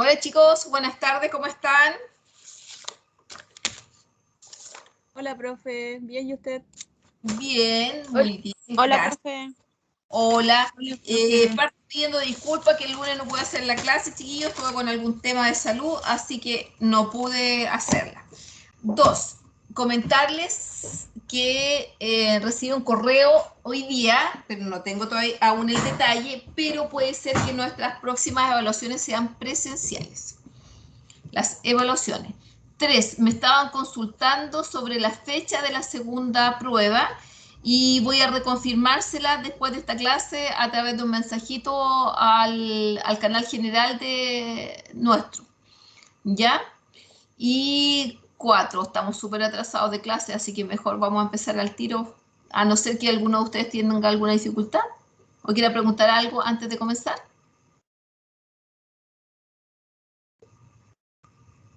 Hola chicos, buenas tardes, ¿cómo están? Hola, profe. ¿Bien y usted? Bien, Hola, muy bien, hola, gracias. profe. Hola, Hola, profe. parto pidiendo disculpas que el lunes no pude hacer la clase, chiquillos, estuve con algún tema de salud, así que no pude hacerla. Dos, comentarles que recibí un correo hoy día, pero no tengo todavía aún el detalle, pero puede ser que nuestras próximas evaluaciones sean presenciales. Las evaluaciones. Tres, me estaban consultando sobre la fecha de la segunda prueba y voy a reconfirmársela después de esta clase a través de un mensajito al canal general de nuestro. ¿Ya? Y cuatro, estamos súper atrasados de clase, así que mejor vamos a empezar al tiro, a no ser que alguno de ustedes tenga alguna dificultad o quiera preguntar algo antes de comenzar.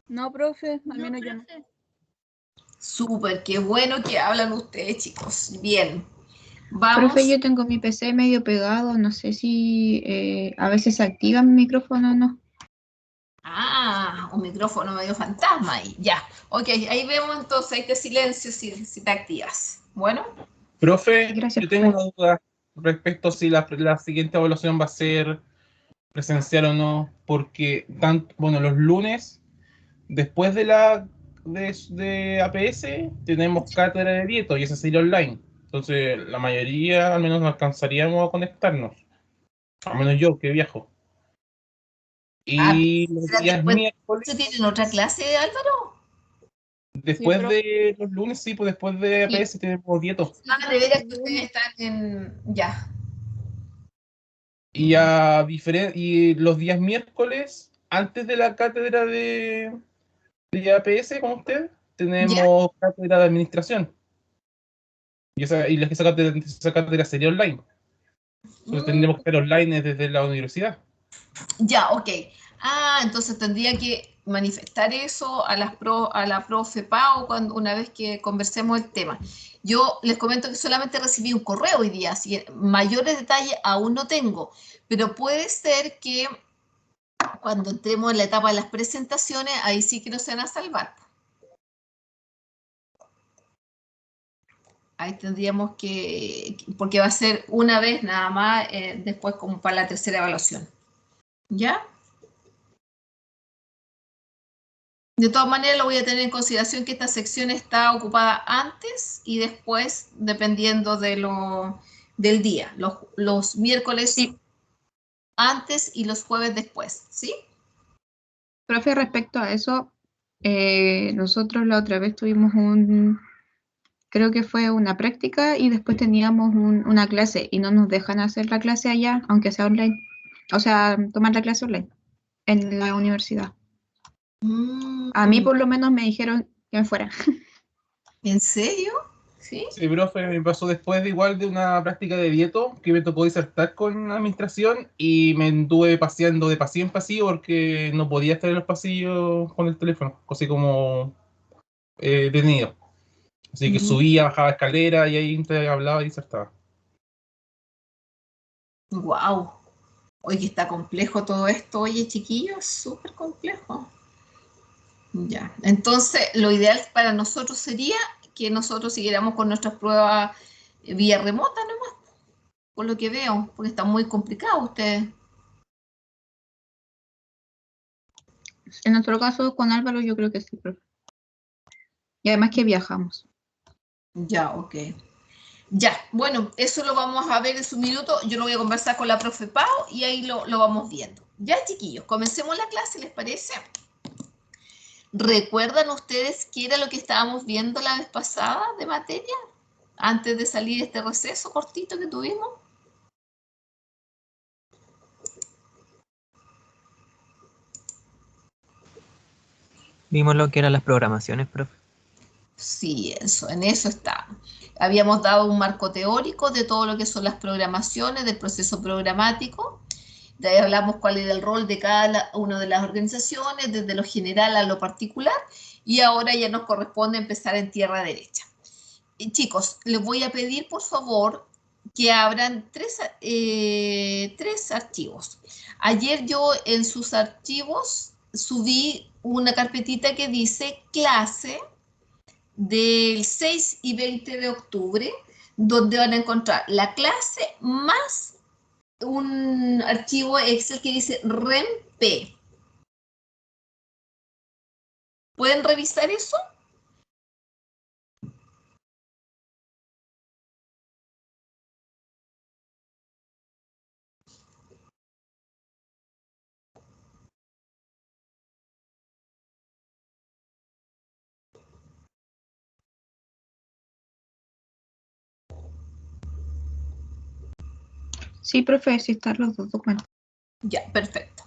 No, profe, al menos yo no. Súper, qué bueno que hablan ustedes, chicos. Bien, Profe, vamos. yo tengo mi PC medio pegado, no sé si a veces se activa mi micrófono o no. Ah, un micrófono medio fantasma ahí. Ya, ok, ahí vemos entonces, ahí te silencio si te activas. Bueno, Profe, Gracias, yo tengo profe. una duda respecto si la siguiente evaluación va a ser presencial o no, porque bueno, los lunes, después de APS, tenemos cátedra de Dieto y esa sería online. Entonces, la mayoría al menos no alcanzaríamos a conectarnos, al menos yo que viajo. ah, Y los ¿será días después de tienen miércoles, otra clase, Álvaro? Sí, después profe. de los lunes, sí, pues después de Sí. APS tenemos Dieto. Ah, de veras que ustedes están en... Ya. Y los días miércoles, antes de la cátedra de APS con usted, ¿Ya? tenemos cátedra de administración. Esa cátedra sería online. Entonces Mm, tendríamos que estar online desde la universidad. ya, ok. Ah, entonces tendría que manifestar eso a la profe Pau una vez que conversemos el tema. Yo les comento que solamente recibí un correo hoy día, así que mayores detalles aún no tengo, pero puede ser que cuando entremos en la etapa de las presentaciones, ahí sí que nos van a salvar. Ahí tendríamos porque va a ser una vez nada más, después como para la tercera evaluación. ¿Ya? De todas maneras, lo voy a tener en consideración que esta sección está ocupada antes y después, dependiendo del día. Los miércoles Sí, antes y los jueves después, ¿sí? profe, respecto a eso, nosotros la otra vez tuvimos creo que fue una práctica y después teníamos una clase y no nos dejan hacer la clase allá, aunque sea online. O sea, tomar la clase online en la universidad. A mí Mm, por lo menos me dijeron que me fuera. ¿en serio? ¿Sí? Sí, profe, me pasó después de igual de una práctica de Dieto que me tocó disertar con administración y me anduve paseando de pasillo en pasillo porque no podía estar en los pasillos con el teléfono, así como detenido. Así que subía, bajaba escalera y ahí te hablaba y disertaba. Wow. Oye, está complejo todo esto, oye, chiquillos, súper complejo. Ya. Entonces, lo ideal para nosotros sería que nosotros siguiéramos con nuestras pruebas vía remota nomás, por lo que veo, porque está muy complicado ustedes. En nuestro caso, con Álvaro, yo creo que sí, profe. Y además que viajamos. Ya, ok. Ya, bueno, eso lo vamos a ver en su minuto. Yo lo voy a conversar con la profe Pau y ahí lo vamos viendo. Ya, chiquillos, comencemos la clase, ¿les parece? ¿Recuerdan ustedes qué era lo que estábamos viendo la vez pasada de materia? Antes de salir de este receso cortito que tuvimos. Vimos lo que eran las programaciones, profe. Sí, eso, en eso está. Habíamos dado un marco teórico de todo lo que son las programaciones, del proceso programático. De ahí hablamos cuál era el rol de cada una de las organizaciones, desde lo general a lo particular, y ahora ya nos corresponde empezar en tierra derecha. Chicos, les voy a pedir por favor que abran tres archivos. Ayer yo en sus archivos subí una carpetita que dice clase del 6 y 20 de octubre, donde van a encontrar la clase más un archivo Excel que dice REMP. ¿Pueden revisar eso? Sí, profe, sí están los dos documentos. Ya, perfecto.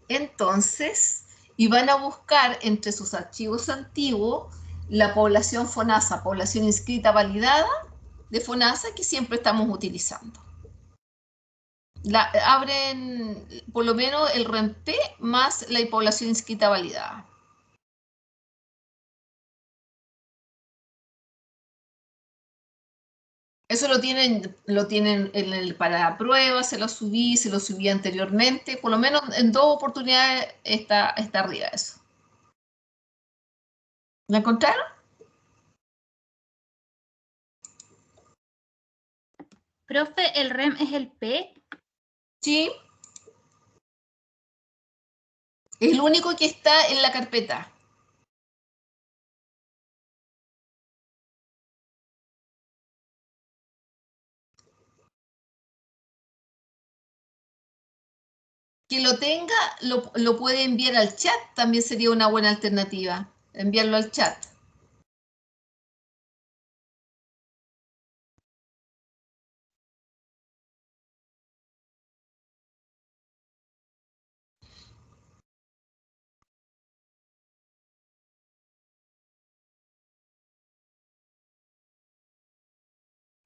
Entonces, y van a buscar entre sus archivos antiguos la población FONASA, población inscrita validada de FONASA que siempre estamos utilizando. Abren por lo menos el REMP más la población inscrita validada. Eso lo tienen para la prueba, se lo subí anteriormente, por lo menos en 2 oportunidades está arriba eso. ¿La encontraron? Profe, ¿el REM es el P? Sí. Es el único que está en la carpeta. Que lo tenga, lo puede enviar al chat, también sería una buena alternativa, enviarlo al chat.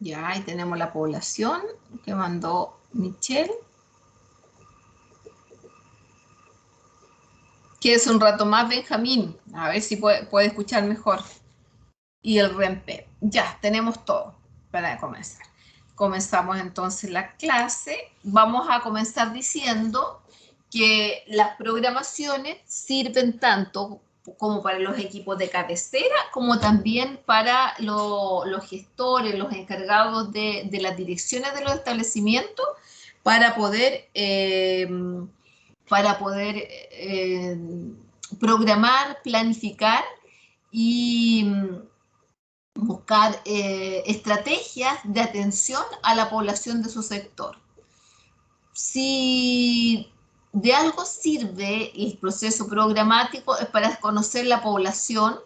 Ya, ahí tenemos la población que mandó Michelle. Quédese un rato más, Benjamín, a ver si puede escuchar mejor. Y el REMP. Ya, tenemos todo para comenzar. Comenzamos entonces la clase. Vamos a comenzar diciendo que las programaciones sirven tanto como para los equipos de cabecera, como también para los gestores, los encargados de las direcciones de los establecimientos, para poder programar, planificar y buscar estrategias de atención a la población de su sector. Si de algo sirve el proceso programático es para conocer la población,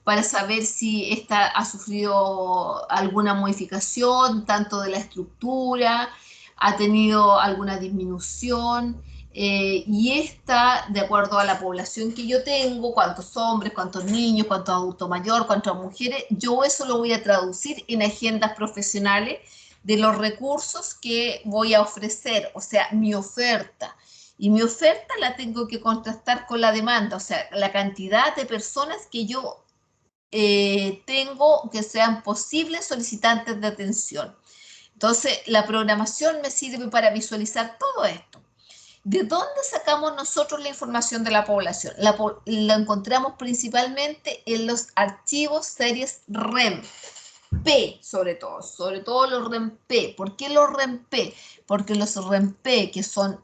para saber si esta ha sufrido alguna modificación, tanto de la estructura, ha tenido alguna disminución, y esta, de acuerdo a la población que yo tengo, cuántos hombres, cuántos niños, cuántos adultos mayores, cuántas mujeres, yo eso lo voy a traducir en agendas profesionales de los recursos que voy a ofrecer, o sea, mi oferta. Y mi oferta la tengo que contrastar con la demanda, o sea, la cantidad de personas que yo tengo que sean posibles solicitantes de atención. Entonces, la programación me sirve para visualizar todo esto. ¿De dónde sacamos nosotros la información de la población? La encontramos principalmente en los archivos series REM. Sobre todo los REM-P. ¿Por qué los REM-P? Porque los REM-P, que son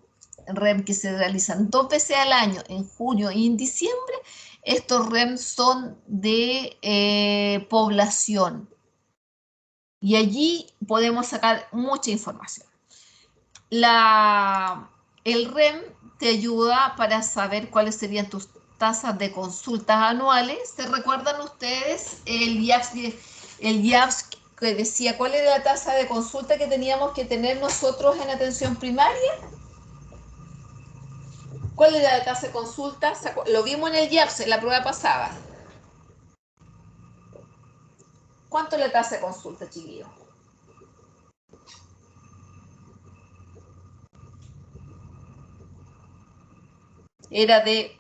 REM que se realizan 2 veces al año, en junio y en diciembre, estos REM son de población. Y allí podemos sacar mucha información. El REM te ayuda para saber cuáles serían tus tasas de consultas anuales. ¿Se recuerdan ustedes el IAPS que decía cuál era la tasa de consulta que teníamos que tener nosotros en atención primaria? ¿Cuál era la tasa de consulta? Lo vimos en el IAPS, en la prueba pasada. ¿Cuánto es la tasa de consulta, chiquillos? Era de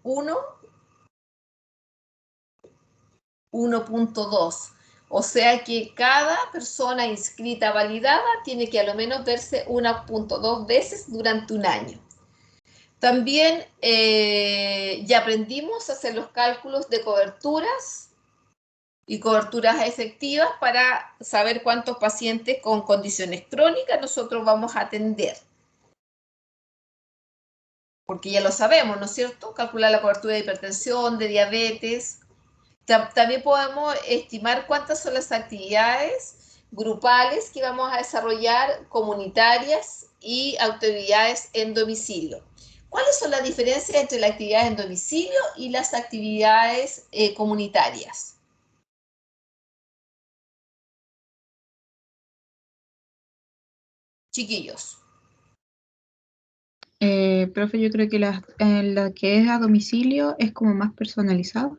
1.2. O sea que cada persona inscrita validada tiene que a lo menos verse 1.2 veces durante un año. También ya aprendimos a hacer los cálculos de coberturas y coberturas efectivas para saber cuántos pacientes con condiciones crónicas nosotros vamos a atender. Porque ya lo sabemos, ¿no es cierto? Calcular la cobertura de hipertensión, de diabetes. También podemos estimar cuántas son las actividades grupales que vamos a desarrollar, comunitarias y actividades en domicilio. ¿Cuáles son las diferencias entre las actividades en domicilio y las actividades comunitarias? Chiquillos. Profe, yo creo que la que es a domicilio es como más personalizada,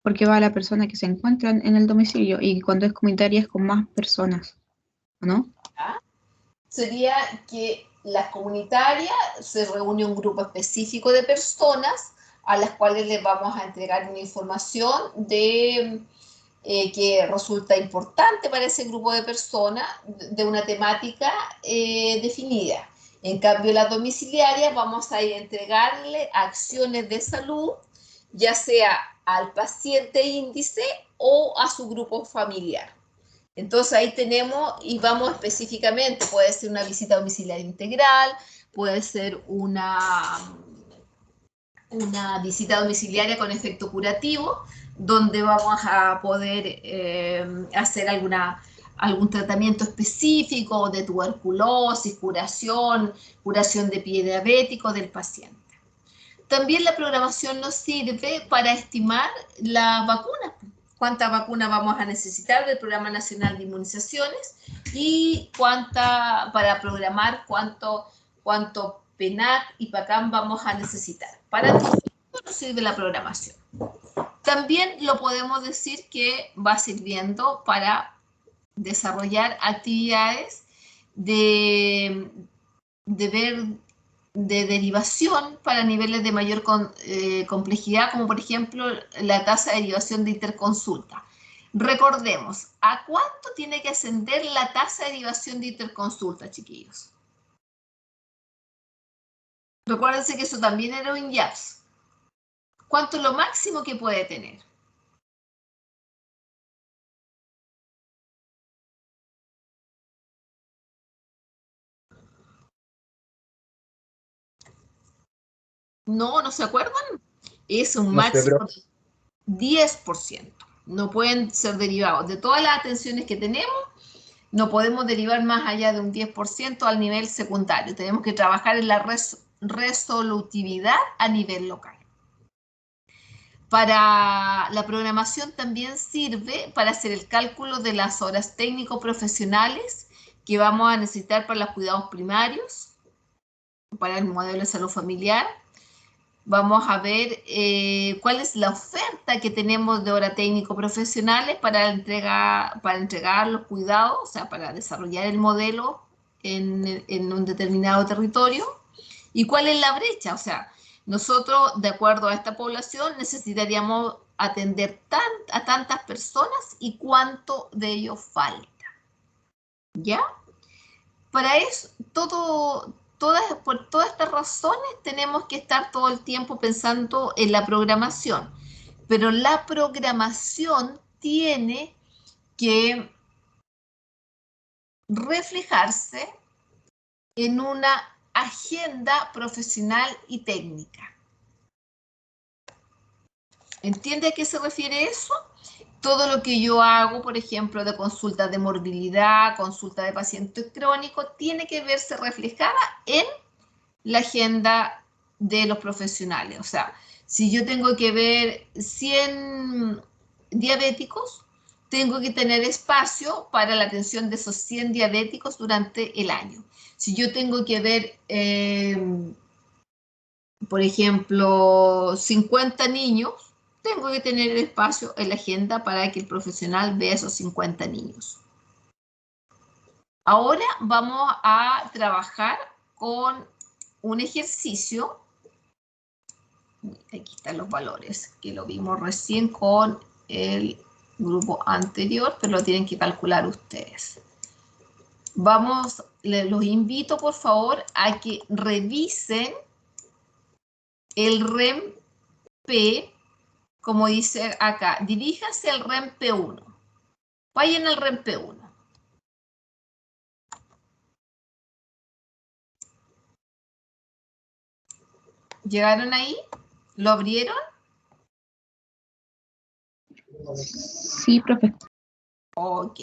porque va a la persona que se encuentra en el domicilio, y cuando es comunitaria es con más personas, ¿no? Sería que las comunitarias se reúne un grupo específico de personas a las cuales les vamos a entregar una información que resulta importante para ese grupo de personas, de una temática definida. En cambio, las domiciliarias vamos a entregarle acciones de salud, ya sea al paciente índice o a su grupo familiar. Entonces ahí tenemos y vamos específicamente, puede ser una visita domiciliaria integral, puede ser una visita domiciliaria con efecto curativo, donde vamos a poder hacer algún tratamiento específico de tuberculosis, curación de pie diabético del paciente. También la programación nos sirve para estimar las vacunas, cuántas vacunas vamos a necesitar del Programa Nacional de Inmunizaciones y para programar cuánto PENAC y PACAM vamos a necesitar. Para todo esto nos sirve la programación. También lo podemos decir que va sirviendo para desarrollar actividades de derivación para niveles de mayor complejidad, como por ejemplo la tasa de derivación de interconsulta. Recordemos, ¿a cuánto tiene que ascender la tasa de derivación de interconsulta, chiquillos? Recuérdense que eso también era un IAPS. ¿Cuánto es lo máximo que puede tener? ¿No se acuerdan? Es un máximo de 10%. No pueden ser derivados. De todas las atenciones que tenemos, no podemos derivar más allá de un 10% al nivel secundario. Tenemos que trabajar en la resolutividad a nivel local. Para la programación también sirve para hacer el cálculo de las horas técnico-profesionales que vamos a necesitar para los cuidados primarios, para el modelo de salud familiar. Vamos a ver cuál es la oferta que tenemos de horas técnico-profesionales para entregar los cuidados, o sea, para desarrollar el modelo en un determinado territorio. ¿Y cuál es la brecha? O sea, nosotros, de acuerdo a esta población, necesitaríamos atender a tantas personas y cuánto de ello falta. ¿Ya? Para eso, por todas estas razones tenemos que estar todo el tiempo pensando en la programación, pero la programación tiene que reflejarse en una agenda profesional y técnica. ¿Entiende a qué se refiere eso? Todo lo que yo hago, por ejemplo, de consulta de morbilidad, consulta de pacientes crónicos, tiene que verse reflejada en la agenda de los profesionales. O sea, si yo tengo que ver 100 diabéticos, tengo que tener espacio para la atención de esos 100 diabéticos durante el año. Si yo tengo que ver, por ejemplo, 50 niños, tengo que tener espacio en la agenda para que el profesional vea esos 50 niños. Ahora vamos a trabajar con un ejercicio. Aquí están los valores, que lo vimos recién con el grupo anterior, pero lo tienen que calcular ustedes. Los invito por favor a que revisen el REM P, como dice acá, diríjase al REM P1. Vayan al REM P1. ¿Llegaron ahí? ¿Lo abrieron? Sí, profe. Ok.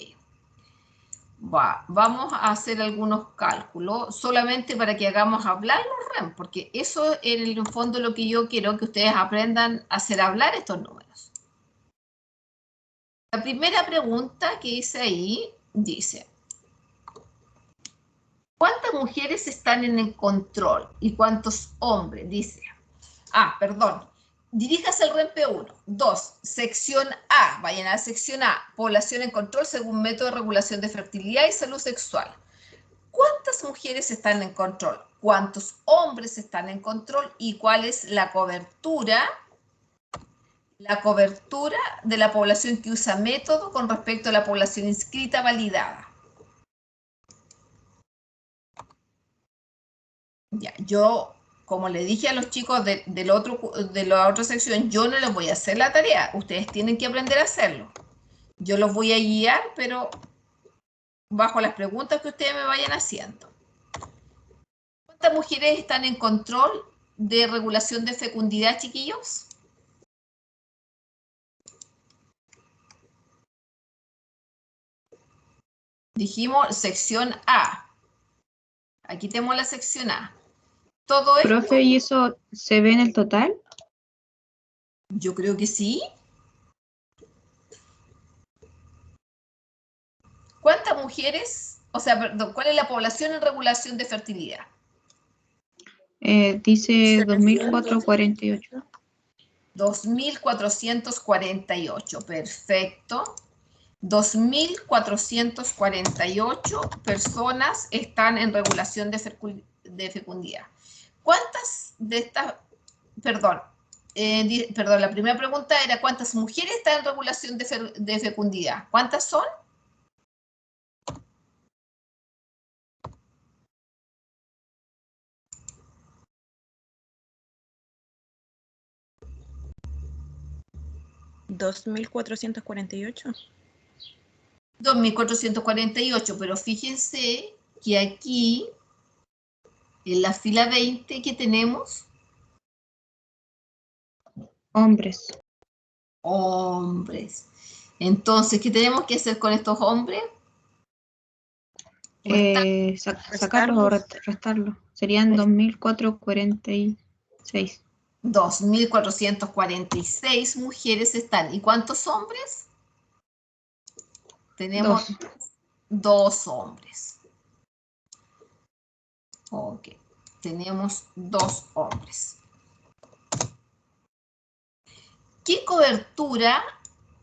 Vamos a hacer algunos cálculos solamente para que hagamos hablar los REM, porque eso en el fondo lo que yo quiero que ustedes aprendan a hacer hablar estos números. La primera pregunta que hice ahí dice, ¿cuántas mujeres están en el control y cuántos hombres? Dice, perdón, diríjase al REM P1. 2, sección A, vayan a la sección A, población en control según método de regulación de fertilidad y salud sexual. ¿Cuántas mujeres están en control? ¿Cuántos hombres están en control? ¿Y cuál es la cobertura? La cobertura de la población que usa método con respecto a la población inscrita validada. Ya, yo, como le dije a los chicos de la otra sección, yo no les voy a hacer la tarea. Ustedes tienen que aprender a hacerlo. Yo los voy a guiar, pero bajo las preguntas que ustedes me vayan haciendo. ¿Cuántas mujeres están en control de regulación de fecundidad, chiquillos? Dijimos sección A. Aquí tenemos la sección A. Todo esto, Profe, ¿y eso se ve en el total? yo creo que sí. ¿Cuántas mujeres, perdón, cuál es la población en regulación de fertilidad? Dice 2448. 2.448, perfecto. 2.448 personas están en regulación de fecundidad. ¿Cuántas de estas, perdón, la primera pregunta era ¿cuántas mujeres están en regulación de fecundidad? ¿Cuántas son? ¿2.448? 2.448, pero fíjense que aquí, en la fila 20 que tenemos, Hombres. hombres. Entonces, ¿qué tenemos que hacer con estos hombres? Sacarlo o restarlo. Serían 2446. 2.446 mujeres están. ¿Y cuántos hombres? Tenemos 2 hombres. Ok, tenemos 2 hombres. ¿Qué cobertura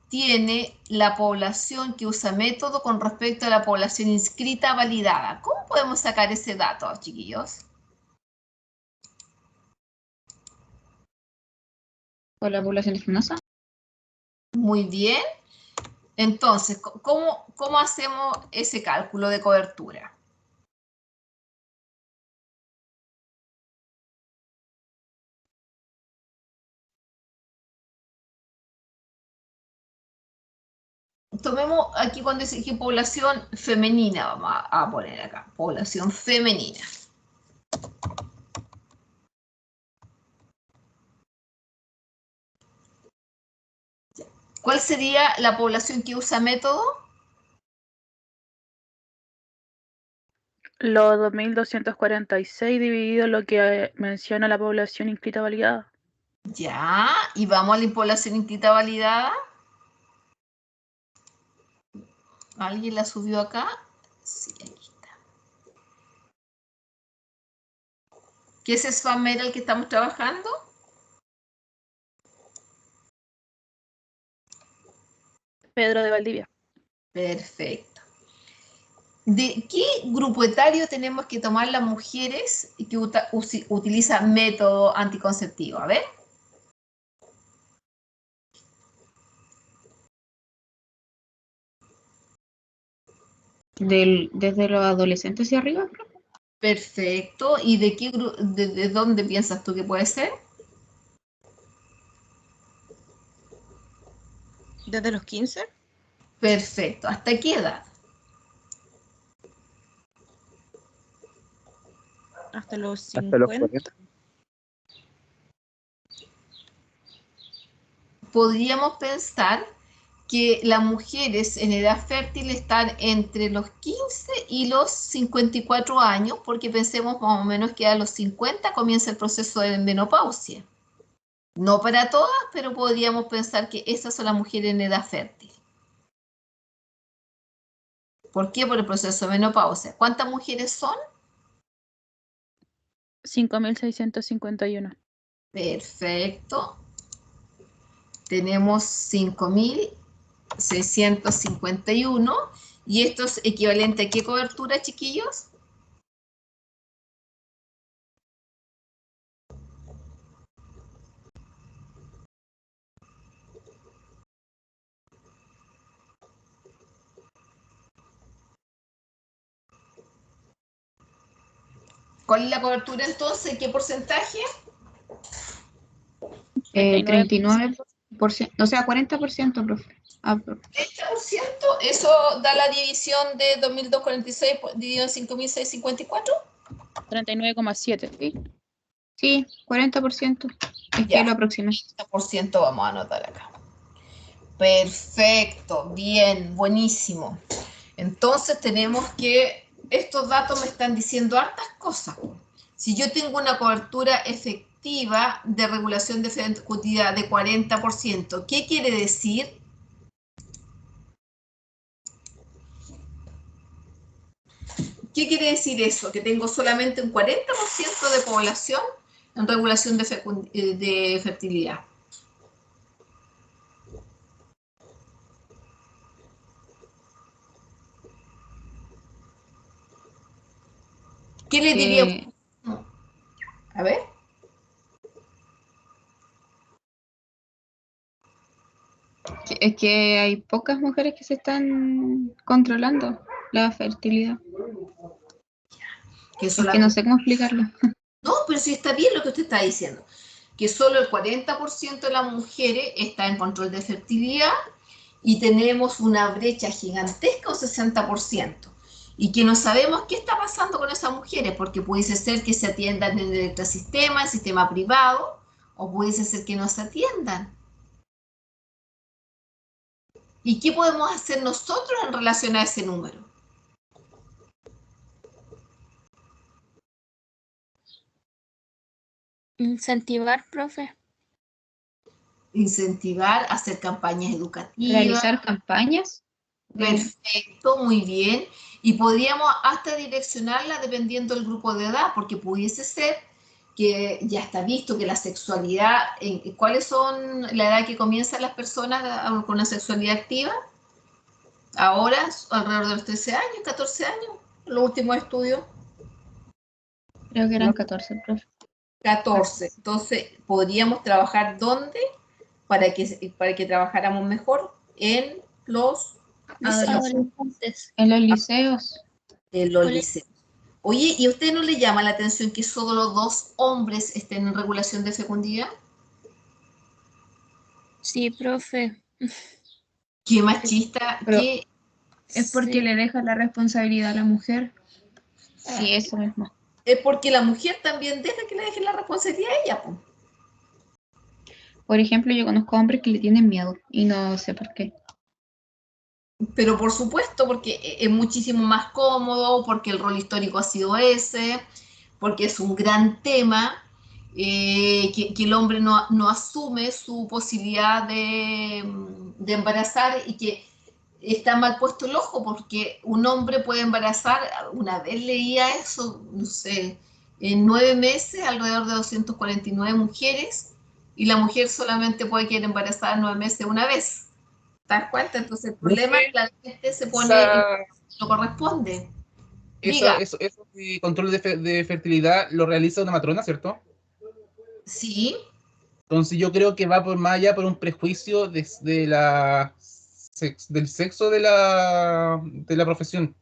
tiene la población que usa método con respecto a la población inscrita validada? ¿Cómo podemos sacar ese dato, chiquillos? ¿Con la población espinosa? Muy bien. Entonces, ¿cómo hacemos ese cálculo de cobertura? Tomemos aquí cuando dice población femenina, vamos a poner acá, población femenina. ¿Cuál sería la población que usa método? Los 2.246 dividido lo que menciona la población inscrita validada. Ya, y vamos a la población inscrita validada. ¿Alguien la subió acá? Sí, aquí está. ¿Qué es SFAM el que estamos trabajando? Pedro de Valdivia. Perfecto. ¿De qué grupo etario tenemos que tomar las mujeres que utilizan método anticonceptivo? A ver. Desde los adolescentes hacia arriba. Perfecto. ¿Y de dónde piensas tú que puede ser? ¿Desde los 15? Perfecto. ¿Hasta qué edad? Hasta los Hasta los 50. 40. Podríamos pensar que las mujeres en edad fértil están entre los 15 y los 54 años, porque pensemos más o menos que a los 50 comienza el proceso de menopausia. No para todas, pero podríamos pensar que esas son las mujeres en edad fértil. ¿Por qué? Por el proceso de menopausia. ¿Cuántas mujeres son? 5.651. Perfecto. Tenemos 5.651. ¿Y esto es equivalente a qué cobertura, chiquillos? ¿Cuál es la cobertura entonces? ¿Qué porcentaje? 39%, o sea, 40%, profe. Ah, profe. 30%, eso da la división de 2.246 dividido en 5.654. 39,7. Sí, sí, 40%. Es Ya. que lo aproximé. 30% vamos a anotar acá. Perfecto, bien, buenísimo. Entonces tenemos que, estos datos me están diciendo hartas cosas. Si yo tengo una cobertura efectiva de regulación de fertilidad de 40%, ¿qué quiere decir? ¿Qué quiere decir eso? Que tengo solamente un 40% de población en regulación de fertilidad. ¿Qué le diría? A ver. Es que hay pocas mujeres que se están controlando la fertilidad. Que Es que no sé cómo explicarlo. No, pero sí está bien lo que usted está diciendo. Que solo el 40% de las mujeres está en control de fertilidad y tenemos una brecha gigantesca, un 60%. Y que no sabemos qué está pasando con esas mujeres, porque pudiese ser que se atiendan en el electrosistema, el sistema privado, o pudiese ser que no se atiendan. ¿Y qué podemos hacer nosotros en relación a ese número? Incentivar, profe. Incentivar, hacer campañas educativas. Realizar campañas. Perfecto, muy bien. Y podríamos hasta direccionarla dependiendo del grupo de edad, porque pudiese ser que ya está visto que la sexualidad, ¿cuáles son la edad que comienzan las personas con una sexualidad activa? Ahora, alrededor de los 13 años, 14 años, los últimos estudios. Creo que eran 14, profe. 14. Entonces, podríamos trabajar ¿dónde? Para que trabajáramos mejor en los Adolescentes. En los liceos. liceos. Oye, ¿y a usted no le llama la atención que solo 2 hombres estén en regulación de fecundidad? Sí, profe. Qué machista, Pero qué... es porque le deja la responsabilidad a la mujer. Sí, eso mismo. Es porque la mujer también deja que le dejen la responsabilidad a ella, pues. Por ejemplo, yo conozco hombres que le tienen miedo y no sé por qué. Pero por supuesto, porque es muchísimo más cómodo, porque el rol histórico ha sido ese, porque es un gran tema, que el hombre no asume su posibilidad de embarazar y que está mal puesto el ojo, porque un hombre puede embarazar, una vez leía eso, no sé, en 9 meses, alrededor de 249 mujeres, y la mujer solamente puede quedar embarazada en 9 meses una vez. ¿Te das cuenta? Entonces el problema es que la gente se pone en lo corresponde. Diga, Eso de control de fertilidad lo realiza una matrona, ¿cierto? sí, Entonces yo creo que va por más allá por un prejuicio del sexo de la profesión,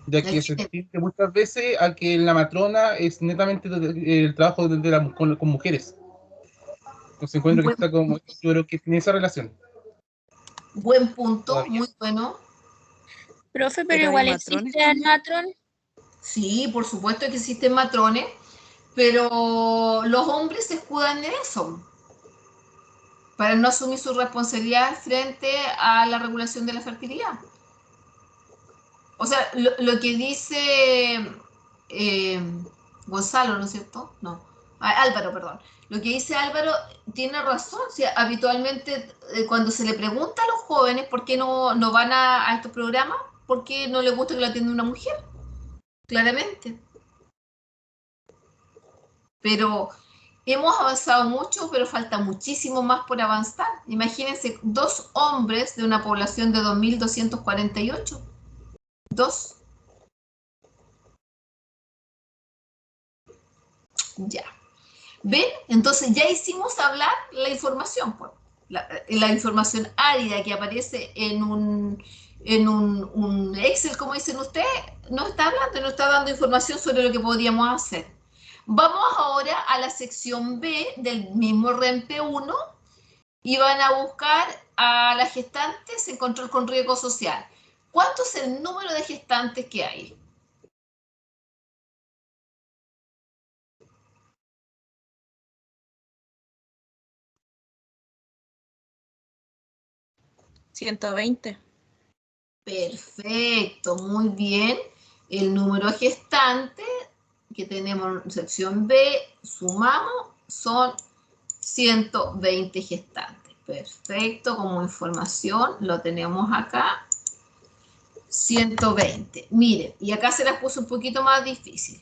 ya que se entiende muchas veces a que la matrona es netamente el trabajo con mujeres. Entonces encuentro que bueno, está como, yo creo que tiene esa relación. Buen punto, Todavía. muy bueno. Profe, pero Pero hay igual matrones existe el matrón. Sí, por supuesto que existen matrones, pero los hombres se escudan en eso, para no asumir su responsabilidad frente a la regulación de la fertilidad. O sea, lo que dice Gonzalo, ¿no es cierto? No, Álvaro, perdón. Lo que dice Álvaro tiene razón. O sea, habitualmente cuando se le pregunta a los jóvenes por qué no van a estos programas, ¿por qué no les gusta que lo atienda una mujer? Claramente. Pero hemos avanzado mucho, pero falta muchísimo más por avanzar. Imagínense, 2 hombres de una población de 2.248. 2. Ya. ¿Ven? Entonces ya hicimos hablar la información, pues. La información árida que aparece en un Excel, como dicen ustedes, no está hablando, no está dando información sobre lo que podríamos hacer. Vamos ahora a la sección B del mismo REMPE 1 y van a buscar a las gestantes en control con riesgo social. ¿Cuánto es el número de gestantes que hay? ¿120? Perfecto, muy bien. El número de gestantes que tenemos en sección B, sumamos, son 120 gestantes. Perfecto, como información lo tenemos acá. 120. Miren, y acá se las puse un poquito más difícil.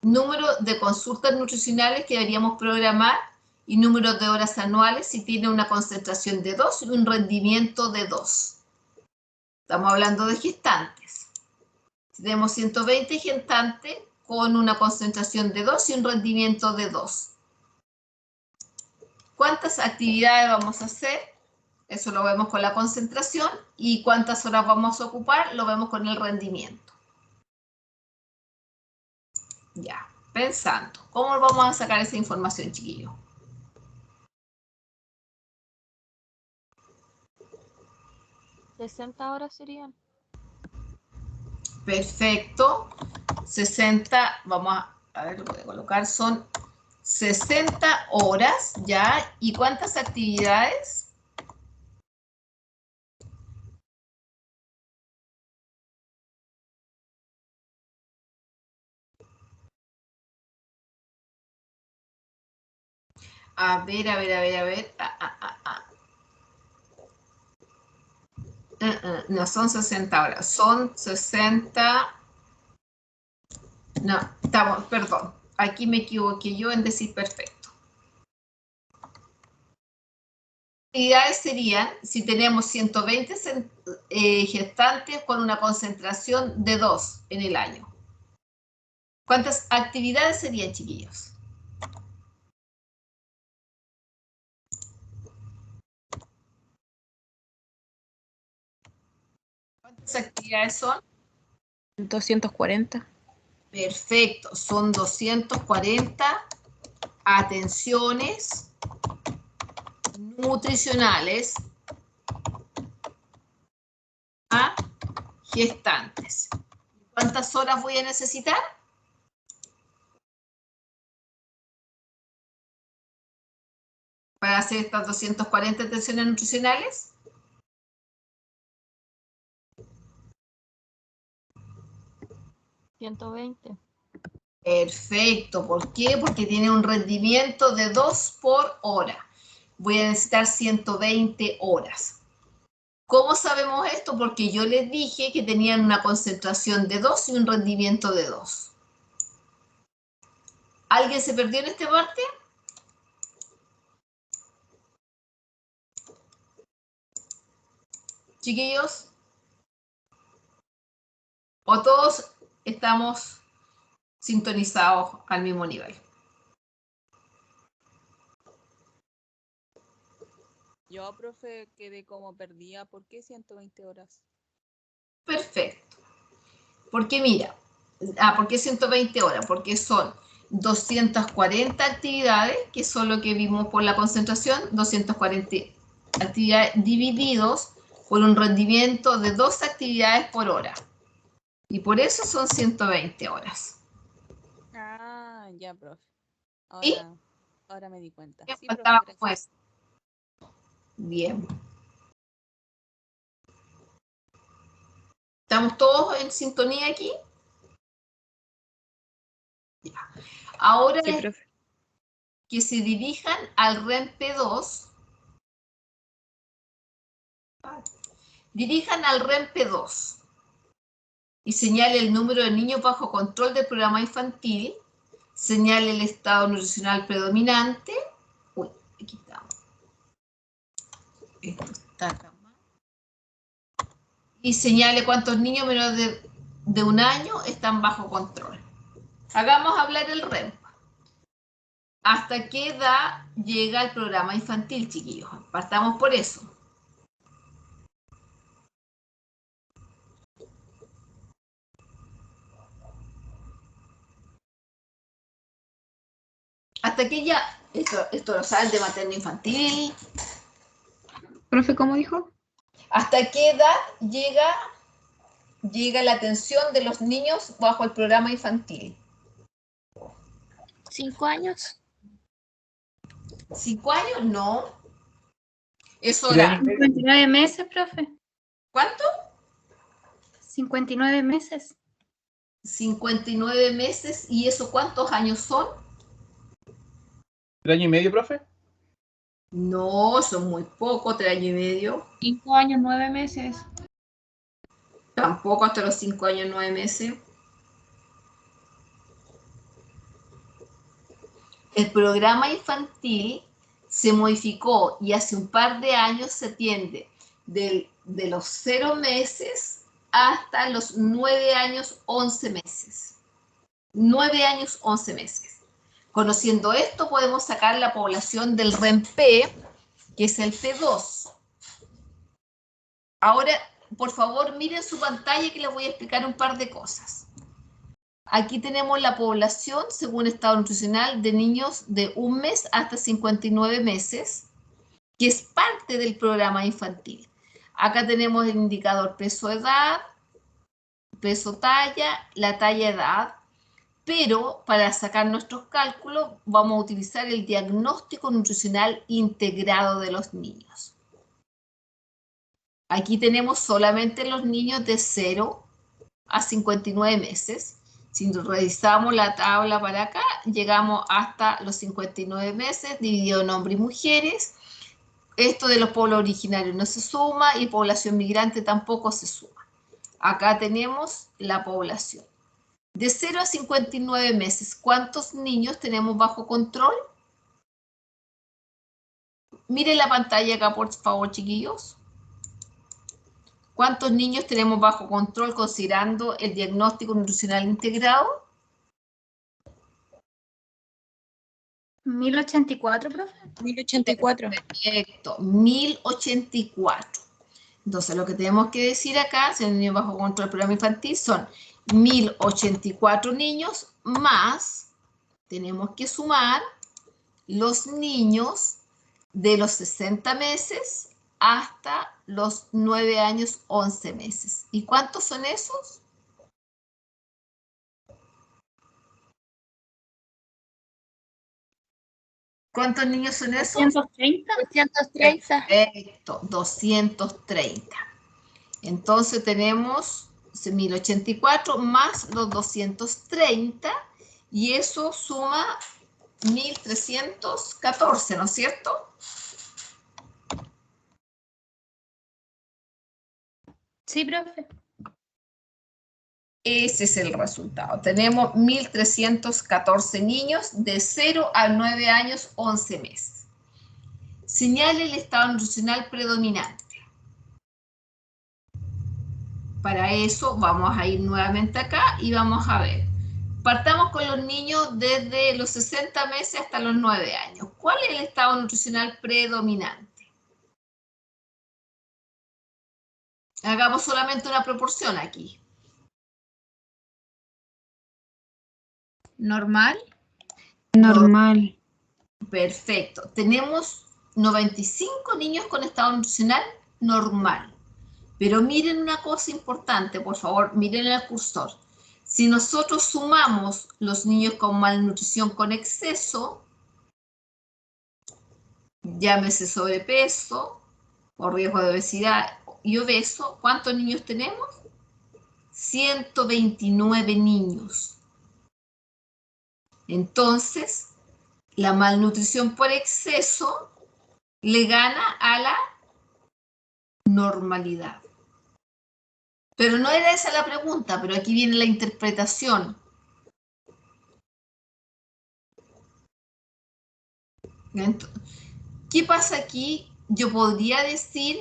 Número de consultas nutricionales que deberíamos programar y número de horas anuales si tiene una concentración de 2 y un rendimiento de 2. Estamos hablando de gestantes. Tenemos 120 gestantes con una concentración de 2 y un rendimiento de 2. ¿Cuántas actividades vamos a hacer? Eso lo vemos con la concentración. ¿Y cuántas horas vamos a ocupar? Lo vemos con el rendimiento. Ya, pensando. ¿Cómo vamos a sacar esa información, chiquillos? ¿60 horas serían? Perfecto. 60, vamos a ver, lo voy a colocar, son 60 horas, ¿ya? ¿Y cuántas actividades? A ver, a ver, a ver, a ver. No, son 60 horas. Son 60. No, estamos, perdón. Aquí me equivoqué yo en decir perfecto. Actividades serían, si tenemos 120 gestantes con una concentración de 2 en el año. ¿Cuántas actividades serían, chiquillos? ¿Cuántas actividades son? 240. Perfecto, son 240 atenciones nutricionales a gestantes. ¿Cuántas horas voy a necesitar? Para hacer estas 240 atenciones nutricionales. ¿120? Perfecto, ¿por qué? Porque tiene un rendimiento de 2 por hora. Voy a necesitar 120 horas. ¿Cómo sabemos esto? Porque yo les dije que tenían una concentración de 2 y un rendimiento de 2. ¿Alguien se perdió en esta parte? Chiquillos, ¿o todos estamos sintonizados al mismo nivel? Yo, profe, quedé como perdida. ¿Por qué 120 horas? Perfecto. Porque mira, ¿por qué 120 horas? Porque son 240 actividades, que son lo que vimos por la concentración, 240 actividades divididos por un rendimiento de 2 actividades por hora. Y por eso son 120 horas. Ah, ya, profe. ¿Sí? Ahora me di cuenta. ¿Qué Sí, profe, faltaba gracias. como eso? Bien. ¿Estamos todos en sintonía aquí? Ya. Ahora Sí, es profe. que se dirijan al REM P2. Dirijan al REM P2 y señale el número de niños bajo control del programa infantil, señale el estado nutricional predominante. Uy, aquí estamos. Esto está acá más. Y señale cuántos niños menores de 1 año están bajo control. Hagamos hablar el REM. ¿Hasta qué edad llega el programa infantil, chiquillos? Partamos por eso. ¿Hasta qué ya? Esto lo saben de materno infantil. Profe, ¿cómo dijo? ¿Hasta qué edad llega la atención de los niños bajo el programa infantil? 5 años. 5 años, no. Es 3 hora. años y medio. 59 meses, profe. ¿Cuánto? 59 meses. 59 meses. ¿Y eso cuántos años son? 3 años y medio, profe. No, son muy poco, 3 años y medio. 5 años, 9 meses. Tampoco hasta los 5 años, 9 meses. El programa infantil se modificó y hace un par de años se atiende de los 0 meses hasta los 9 años, 11 meses. 9 años, 11 meses. Conociendo esto, podemos sacar la población del REM-P, que es el P2. Ahora, por favor, miren su pantalla que les voy a explicar un par de cosas. Aquí tenemos la población, según estado nutricional, de niños de 1 mes hasta 59 meses, que es parte del programa infantil. Acá tenemos el indicador peso-edad, peso-talla, la talla-edad, pero para sacar nuestros cálculos vamos a utilizar el diagnóstico nutricional integrado de los niños. Aquí tenemos solamente los niños de 0 a 59 meses. Si revisamos la tabla para acá, llegamos hasta los 59 meses, dividido en hombres y mujeres. Esto de los pueblos originarios no se suma y población migrante tampoco se suma. Acá tenemos la población. De 0 a 59 meses, ¿cuántos niños tenemos bajo control? Miren la pantalla acá, por favor, chiquillos. ¿Cuántos niños tenemos bajo control considerando el diagnóstico nutricional integrado? 1084, profe. 1084. Perfecto, 1084. Entonces, lo que tenemos que decir acá, si el niño bajo control del programa infantil, son 1084 niños más, tenemos que sumar los niños de los 60 meses hasta los 9 años, 11 meses. ¿Y cuántos son esos? ¿Cuántos niños son esos? 230. 230. Perfecto, 230. Entonces tenemos 1084 más los 230 y eso suma 1314, ¿no es cierto? Sí, profe. Ese es el resultado. Tenemos 1314 niños de 0 a 9 años, 11 meses. Señale el estado nutricional predominante. Para eso vamos a ir nuevamente acá y vamos a ver. Partamos con los niños desde los 60 meses hasta los 9 años. ¿Cuál es el estado nutricional predominante? Hagamos solamente una proporción aquí. Normal. Normal. Perfecto. Tenemos 95 niños con estado nutricional normal. Pero miren una cosa importante, por favor, miren el cursor. Si nosotros sumamos los niños con malnutrición con exceso, llámese sobrepeso o riesgo de obesidad y obeso, ¿cuántos niños tenemos? 129 niños. Entonces, la malnutrición por exceso le gana a la normalidad. Pero no era esa la pregunta, pero aquí viene la interpretación. ¿Qué pasa aquí? Yo podría decir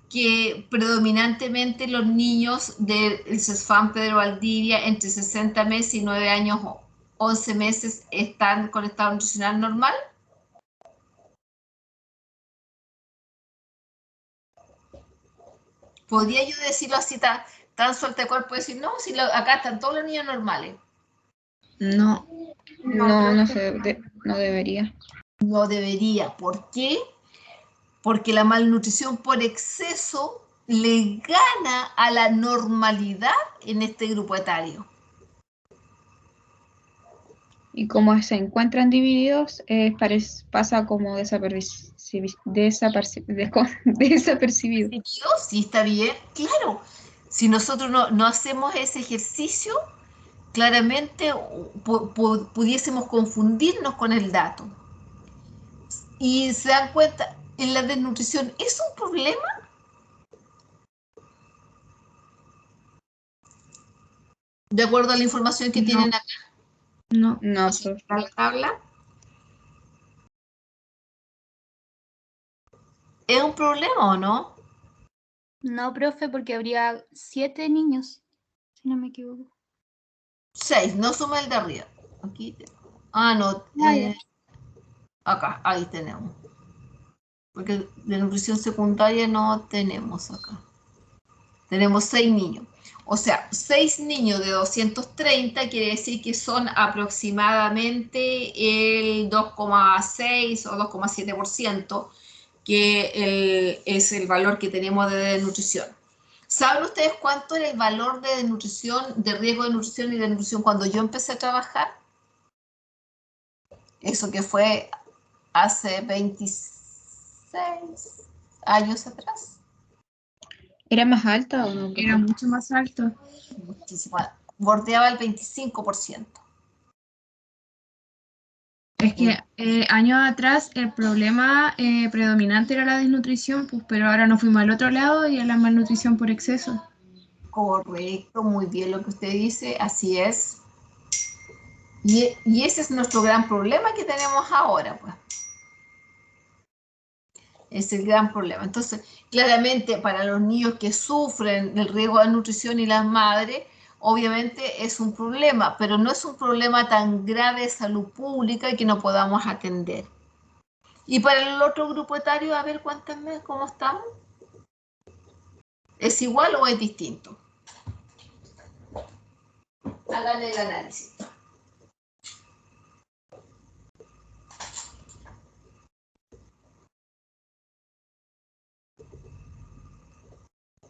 que predominantemente los niños del CESFAM Pedro Valdivia entre 60 meses y 9 años o 11 meses están con estado nutricional normal. ¿Podría yo decirlo así tan suelta de cuerpo? Decir, no, si acá están todos los niños normales. No, no debería. No debería. ¿Por qué? Porque la malnutrición por exceso le gana a la normalidad en este grupo etario. Y como se encuentran divididos, pasa como desapercibido. Sí, está bien, claro. Si nosotros no hacemos ese ejercicio, claramente pudiésemos confundirnos con el dato. Y se dan cuenta, en la desnutrición, ¿es un problema? De acuerdo a la información que tienen acá. No, La tabla. ¿Es un problema o no? No, profe, porque habría 7 niños, si no me equivoco. 6, no suma el de arriba. Aquí. No. Acá, ahí tenemos. Porque de nutrición secundaria no tenemos acá. Tenemos 6 niños. O sea, 6 niños de 230 quiere decir que son aproximadamente el 2,6 o 2,7%, que es el valor que tenemos de desnutrición. ¿Saben ustedes cuánto era el valor de desnutrición, de riesgo de nutrición y de nutrición cuando yo empecé a trabajar? Eso que fue hace 26 años atrás. ¿Era más alta o no? Era mucho más alto. Muchísimo. Bordeaba el 25%. Es que años atrás el problema predominante era la desnutrición, pues, pero ahora nos fuimos al otro lado y a la malnutrición por exceso. Correcto, muy bien lo que usted dice, así es. Y ese es nuestro gran problema que tenemos ahora, pues. Es el gran problema. Entonces, claramente para los niños que sufren el riesgo de nutrición y las madres, obviamente es un problema, pero no es un problema tan grave de salud pública que no podamos atender. Y para el otro grupo etario, a ver, cuéntenme cómo estamos. ¿Es igual o es distinto? Hagan el análisis.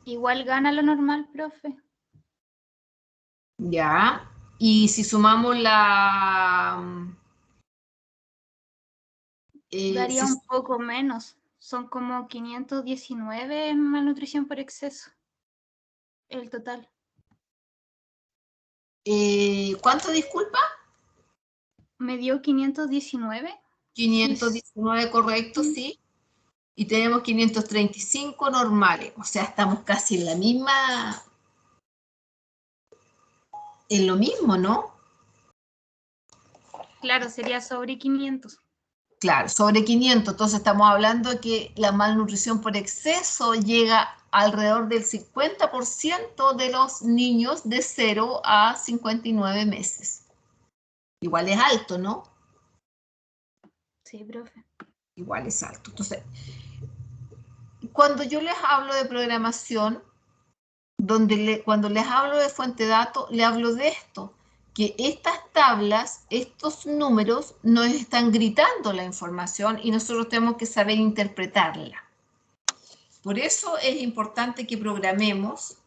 Igual gana lo normal, profe. Ya. Y si sumamos Daría un poco menos. Son como 519 en malnutrición por exceso. El total. ¿Cuánto, disculpa? Me dio 519. 519, correcto, sí. Y tenemos 535 normales. O sea, estamos casi en la misma... En lo mismo, ¿no? Claro, sería sobre 500. Claro, sobre 500. Entonces estamos hablando que la malnutrición por exceso llega alrededor del 50% de los niños de 0 a 59 meses. Igual es alto, ¿no? Sí, profe. Igual es alto. Entonces, cuando yo les hablo de programación, cuando les hablo de fuente de datos, le hablo de esto, que estas tablas, estos números, nos están gritando la información y nosotros tenemos que saber interpretarla. Por eso es importante que programemos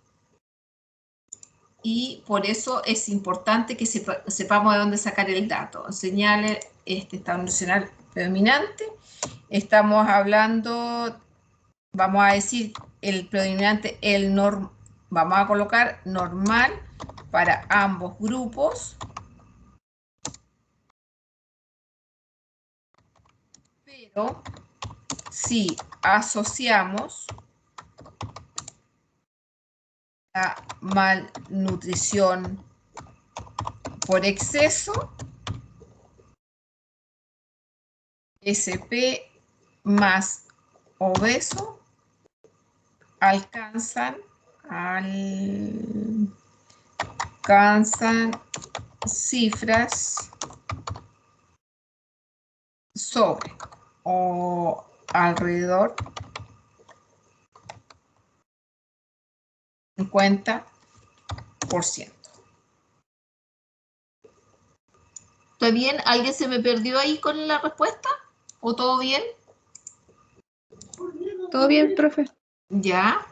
y por eso es importante que sepamos de dónde sacar el dato. Señale estado nutricional predominante. Estamos hablando, vamos a decir, el predominante, vamos a colocar normal para ambos grupos. Pero si asociamos la malnutrición por exceso, SP más obeso alcanzan cifras sobre o alrededor 50%. ¿Está bien? ¿Alguien se me perdió ahí con la respuesta? ¿O todo bien? Todo bien, profe. ¿Ya?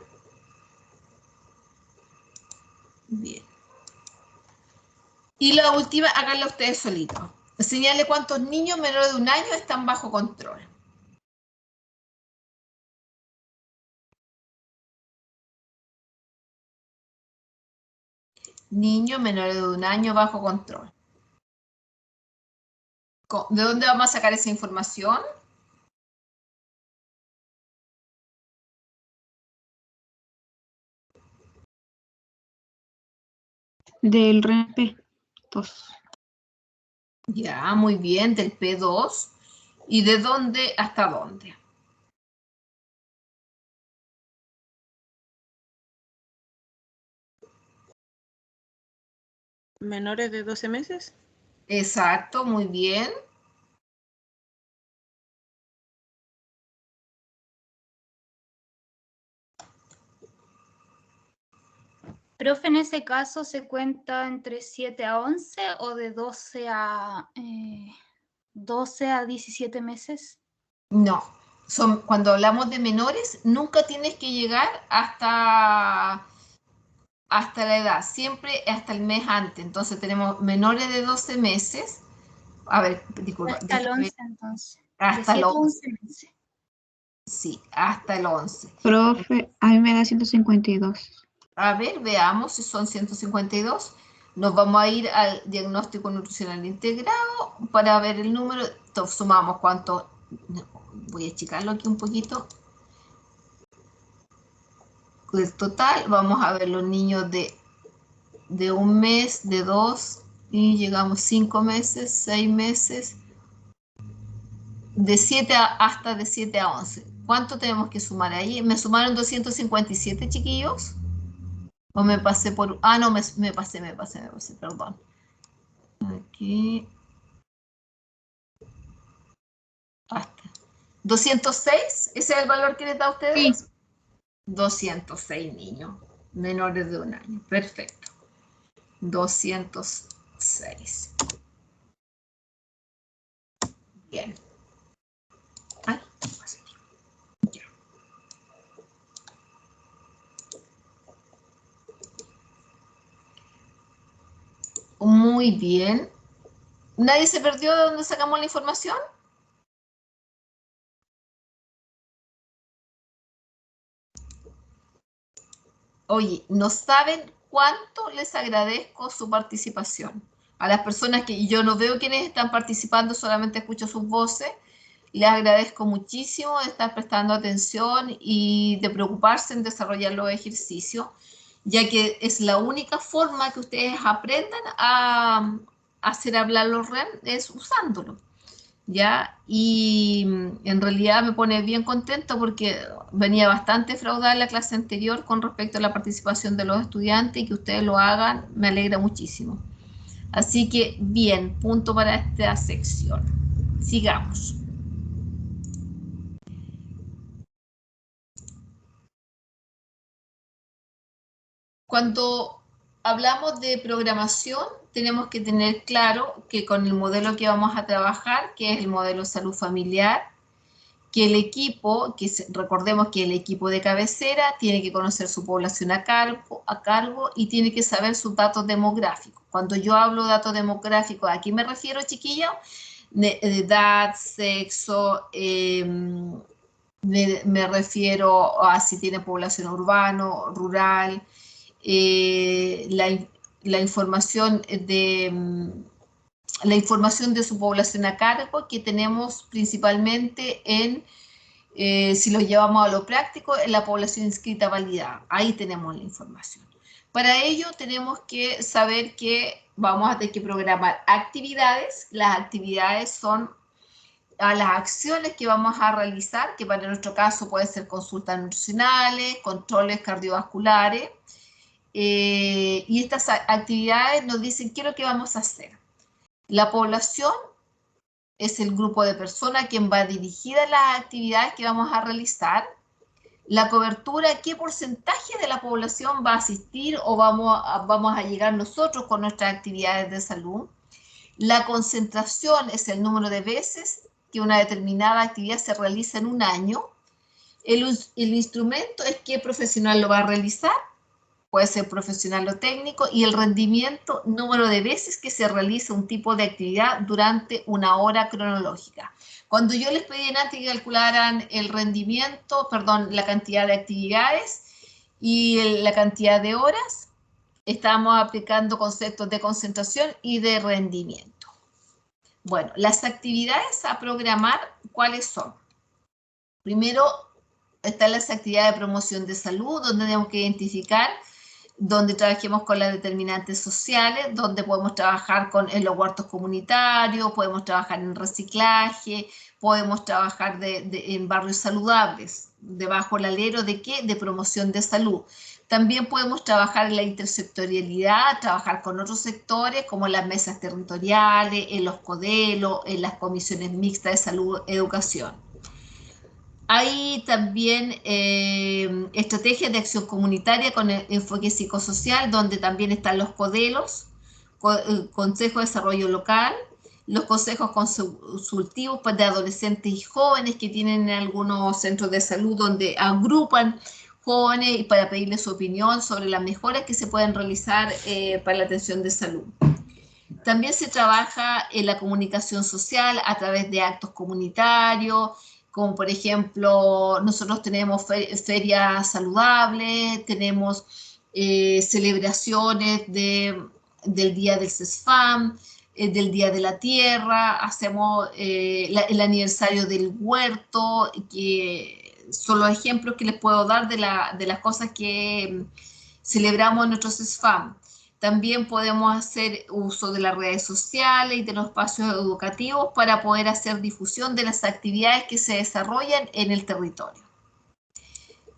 Bien. Y la última, háganla ustedes solitos. Señale cuántos niños menores de 1 año están bajo control. Niños menores de 1 año bajo control. ¿De dónde vamos a sacar esa información? Del REP 2. Ya, muy bien, del P2. ¿Y de dónde hasta dónde? ¿Menores de 12 meses? Exacto, muy bien. Profe, en ese caso, ¿se cuenta entre 7 a 11 o de 12 a 17 meses? No, cuando hablamos de menores, nunca tienes que llegar hasta la edad, siempre hasta el mes antes. Entonces tenemos menores de 12 meses. A ver, disculpa. Hasta el 11, entonces. Hasta el de 7 a 11. 11 meses. Sí, hasta el 11. Profe, a mí me da 152. A ver, veamos si son 152. Nos vamos a ir al diagnóstico nutricional integrado para ver el número. Entonces, sumamos cuánto. Voy a achicarlo aquí un poquito. El total, vamos a ver los niños de 1 mes, de 2, y llegamos 5 meses, 6 meses, de 7 hasta de 7 a 11. ¿Cuánto tenemos que sumar ahí? ¿Me sumaron 257, chiquillos? ¿O me pasé por...? Ah, no, me pasé, perdón. Aquí. Hasta. ¿206? ¿Ese es el valor que les da a ustedes? Sí. 206 niños menores de 1 año. Perfecto. 206. Bien. Ay, ya. Muy bien. ¿Nadie se perdió de dónde sacamos la información? Oye, no saben cuánto les agradezco su participación. A las personas que yo no veo quienes están participando, solamente escucho sus voces. Les agradezco muchísimo de estar prestando atención y de preocuparse en desarrollar los ejercicios, ya que es la única forma que ustedes aprendan a hacer hablar los REM, es usándolo. ¿Ya? Y en realidad me pone bien contento porque venía bastante fraudada la clase anterior con respecto a la participación de los estudiantes y que ustedes lo hagan, me alegra muchísimo. Así que, bien, punto para esta sección. Sigamos. Cuando hablamos de programación, tenemos que tener claro que con el modelo que vamos a trabajar, que es el modelo salud familiar, que el equipo, recordemos que el equipo de cabecera tiene que conocer su población a cargo y tiene que saber sus datos demográficos. Cuando yo hablo de datos demográficos, ¿a qué me refiero, chiquillos? De edad, sexo, me refiero a si tiene población urbano, rural, la información de su población a cargo que tenemos principalmente en, si lo llevamos a lo práctico, en la población inscrita validada. Ahí tenemos la información. Para ello tenemos que saber que vamos a tener que programar actividades. Las actividades son a las acciones que vamos a realizar, que para nuestro caso pueden ser consultas nutricionales, controles cardiovasculares, y estas actividades nos dicen qué es lo que vamos a hacer. La población es el grupo de personas quien va dirigida a las actividades que vamos a realizar. La cobertura, qué porcentaje de la población va a asistir o vamos a llegar nosotros con nuestras actividades de salud. La concentración es el número de veces que una determinada actividad se realiza en un año. El instrumento es qué profesional lo va a realizar, puede ser profesional o técnico, y el rendimiento, número de veces que se realiza un tipo de actividad durante una hora cronológica. Cuando yo les pedí antes que calcularan el rendimiento, perdón, la cantidad de actividades y la cantidad de horas, estamos aplicando conceptos de concentración y de rendimiento. Bueno, las actividades a programar, ¿cuáles son? Primero, están las actividades de promoción de salud, donde tenemos que identificar, donde trabajemos con las determinantes sociales, donde podemos trabajar en los huertos comunitarios, podemos trabajar en reciclaje, podemos trabajar en barrios saludables, debajo del alero de ¿qué? De promoción de salud. También podemos trabajar en la intersectorialidad, trabajar con otros sectores como las mesas territoriales, en los CODELO, en las comisiones mixtas de salud y educación. Hay también estrategias de acción comunitaria con el enfoque psicosocial, donde también están los CODELOS, Consejo de Desarrollo Local, los consejos consultivos de adolescentes y jóvenes que tienen algunos centros de salud donde agrupan jóvenes para pedirles su opinión sobre las mejoras que se pueden realizar para la atención de salud. También se trabaja en la comunicación social a través de actos comunitarios, como por ejemplo, nosotros tenemos ferias saludables, tenemos celebraciones del Día del CESFAM, del Día de la Tierra, hacemos el aniversario del huerto, que son los ejemplos que les puedo dar de las cosas que celebramos en nuestros CESFAM. También podemos hacer uso de las redes sociales y de los espacios educativos para poder hacer difusión de las actividades que se desarrollan en el territorio.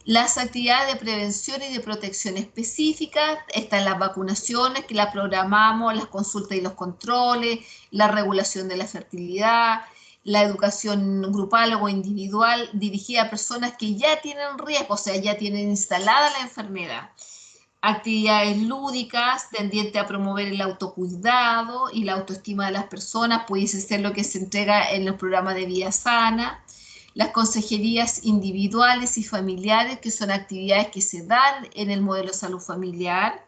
Las actividades de prevención y de protección específicas, están las vacunaciones que las programamos, las consultas y los controles, la regulación de la fertilidad, la educación grupal o individual dirigida a personas que ya tienen riesgo, o sea, ya tienen instalada la enfermedad. Actividades lúdicas tendientes a promover el autocuidado y la autoestima de las personas, pudiese ser lo que se entrega en los programas de vida sana. Las consejerías individuales y familiares, que son actividades que se dan en el modelo de salud familiar.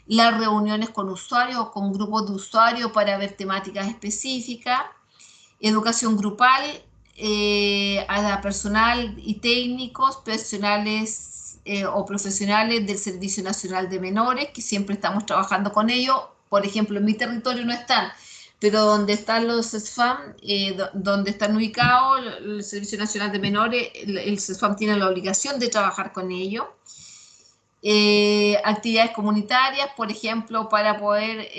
Las reuniones con usuarios o con grupos de usuarios para ver temáticas específicas. Educación grupal a personal y técnicos, profesionales o profesionales del Servicio Nacional de Menores, que siempre estamos trabajando con ellos. Por ejemplo, en mi territorio no están, pero donde están los CESFAM, donde están ubicados el Servicio Nacional de Menores, el CESFAM tiene la obligación de trabajar con ellos. Actividades comunitarias, por ejemplo, para poder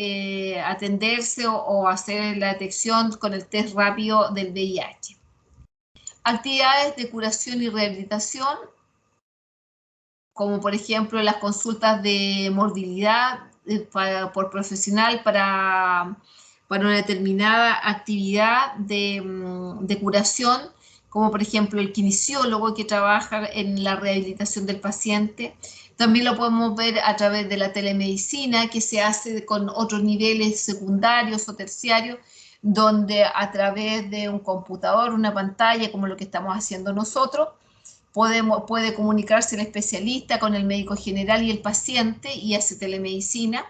atenderse o hacer la detección con el test rápido del VIH. Actividades de curación y rehabilitación, como por ejemplo las consultas de morbilidad por profesional para una determinada actividad de curación, como por ejemplo el kinesiólogo que trabaja en la rehabilitación del paciente. También lo podemos ver a través de la telemedicina, que se hace con otros niveles secundarios o terciarios, donde a través de un computador, una pantalla, como lo que estamos haciendo nosotros, puede comunicarse el especialista con el médico general y el paciente y hace telemedicina.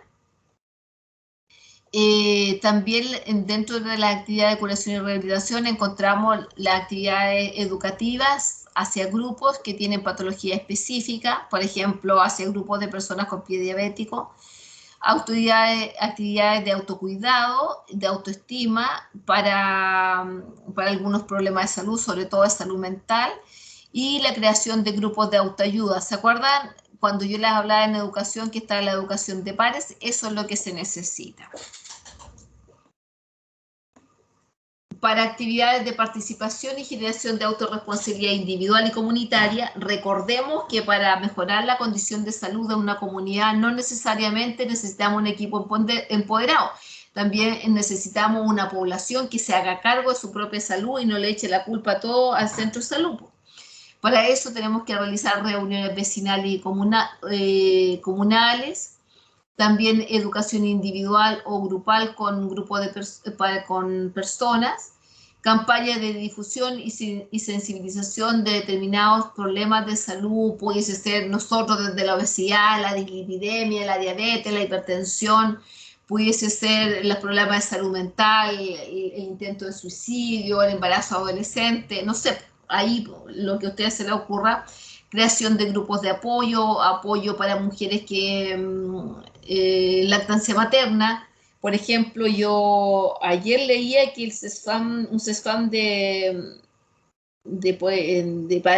También dentro de la actividad de curación y rehabilitación encontramos las actividades educativas hacia grupos que tienen patología específica, por ejemplo, hacia grupos de personas con pie diabético, actividades de autocuidado, de autoestima para algunos problemas de salud, sobre todo de salud mental, y la creación de grupos de autoayuda. ¿Se acuerdan? Cuando yo les hablaba en educación, que está la educación de pares, eso es lo que se necesita. Para actividades de participación y generación de autorresponsabilidad individual y comunitaria, recordemos que para mejorar la condición de salud de una comunidad no necesariamente necesitamos un equipo empoderado. También necesitamos una población que se haga cargo de su propia salud y no le eche la culpa todo al centro de salud. Para eso tenemos que realizar reuniones vecinales y comunales, también educación individual o grupal con grupos con personas, campañas de difusión y sensibilización de determinados problemas de salud, pudiese ser nosotros desde la obesidad, la dislipidemia, la diabetes, la hipertensión, pudiese ser los problemas de salud mental, el intento de suicidio, el embarazo adolescente, no sé, ahí lo que a ustedes se les ocurra, creación de grupos de apoyo para mujeres que lactancia materna. Por ejemplo, yo ayer leía que un CESFAM de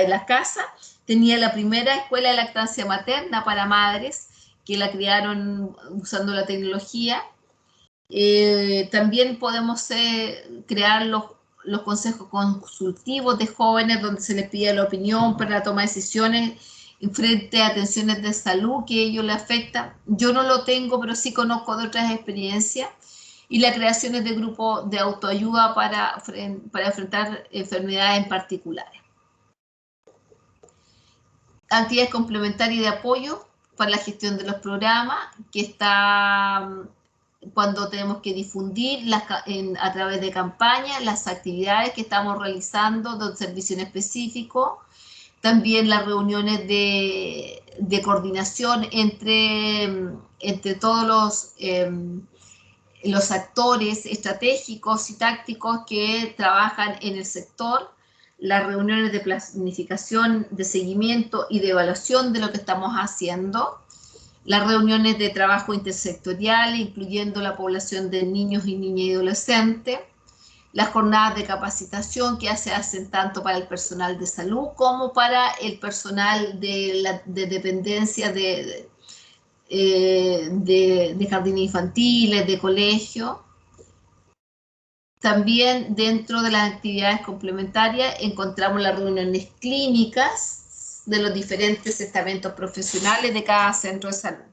la casa tenía la primera escuela de lactancia materna para madres que la crearon usando la tecnología. También podemos crear los consejos consultivos de jóvenes donde se les pide la opinión para la toma de decisiones frente a tensiones de salud que a ellos les afectan. Yo no lo tengo, pero sí conozco de otras experiencias. Y las creaciones de grupos de autoayuda para enfrentar enfermedades en particulares. Actividades complementarias y de apoyo para la gestión de los programas, que está cuando tenemos que difundir a través de campañas las actividades que estamos realizando de servicio en específico. También las reuniones de coordinación entre todos los actores estratégicos y tácticos que trabajan en el sector, las reuniones de planificación, de seguimiento y de evaluación de lo que estamos haciendo, las reuniones de trabajo intersectorial, incluyendo la población de niños y niñas y adolescentes, las jornadas de capacitación que se hacen tanto para el personal de salud como para el personal de dependencia de jardines infantiles, de colegio. También dentro de las actividades complementarias encontramos las reuniones clínicas de los diferentes estamentos profesionales de cada centro de salud.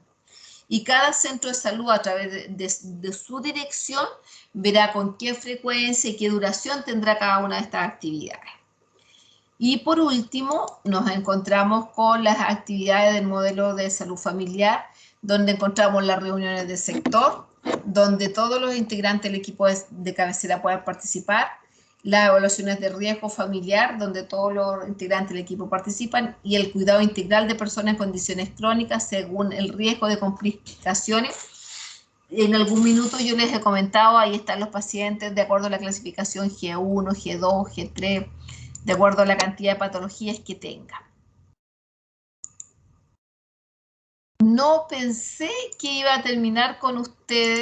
Y cada centro de salud a través de su dirección verá con qué frecuencia y qué duración tendrá cada una de estas actividades. Y por último, nos encontramos con las actividades del modelo de salud familiar, donde encontramos las reuniones de sector, donde todos los integrantes del equipo de cabecera pueden participar, las evaluaciones de riesgo familiar, donde todos los integrantes del equipo participan, y el cuidado integral de personas en condiciones crónicas según el riesgo de complicaciones. En algún minuto yo les he comentado, ahí están los pacientes de acuerdo a la clasificación G1, G2, G3, de acuerdo a la cantidad de patologías que tengan. No pensé que iba a terminar con ustedes.